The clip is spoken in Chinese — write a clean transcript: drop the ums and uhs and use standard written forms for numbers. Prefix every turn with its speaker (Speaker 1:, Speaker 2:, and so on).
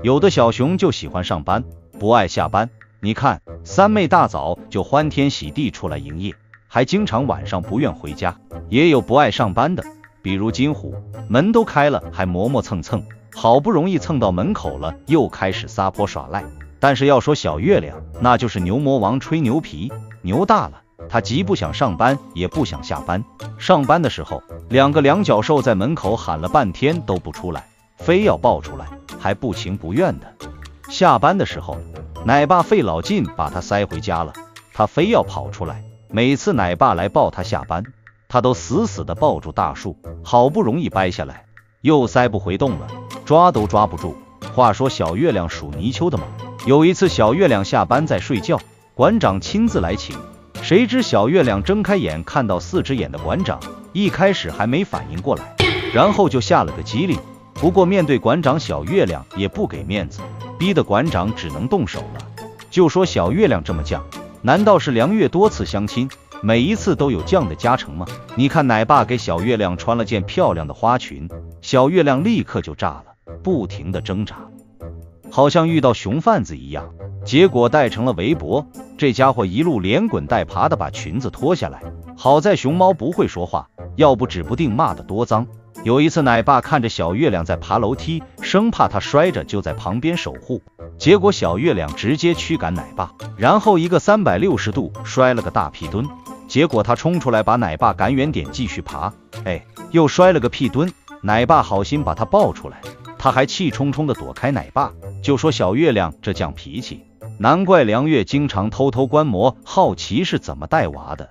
Speaker 1: 有的小熊就喜欢上班，不爱下班。你看，三妹大早就欢天喜地出来营业，还经常晚上不愿回家。也有不爱上班的，比如金虎，门都开了还磨磨蹭蹭，好不容易蹭到门口了，又开始撒泼耍赖。但是要说小月亮，那就是牛魔王吹牛皮，牛大了，他既不想上班，也不想下班。上班的时候，两个两脚兽在门口喊了半天都不出来，非要抱出来，还不情不愿的。下班的时候，奶爸费老劲把他塞回家了，他非要跑出来。每次奶爸来抱他下班，他都死死地抱住大树，好不容易掰下来，又塞不回洞了，抓都抓不住。话说小月亮属泥鳅的嘛，有一次小月亮下班在睡觉，馆长亲自来请，谁知小月亮睁开眼看到4只眼的馆长，一开始还没反应过来，然后就下了个机灵。不过面对馆长，小月亮也不给面子，逼得馆长只能动手了。就说小月亮这么犟，难道是梁月多次相亲，每一次都有犟的加成吗？你看奶爸给小月亮穿了件漂亮的花裙，小月亮立刻就炸了，不停地挣扎，好像遇到熊贩子一样，结果戴成了围脖。这家伙一路连滚带爬的把裙子脱下来，好在熊猫不会说话，要不指不定骂得多脏。有一次奶爸看着小月亮在爬楼梯，生怕她摔着，就在旁边守护，结果小月亮直接驱赶奶爸，然后一个360度摔了个大屁墩，结果他冲出来把奶爸赶远点继续爬，又摔了个屁墩，奶爸好心把他抱出来，他还气冲冲地躲开奶爸，就说小月亮这犟脾气，难怪梁月经常偷偷观摩，好奇是怎么带娃的。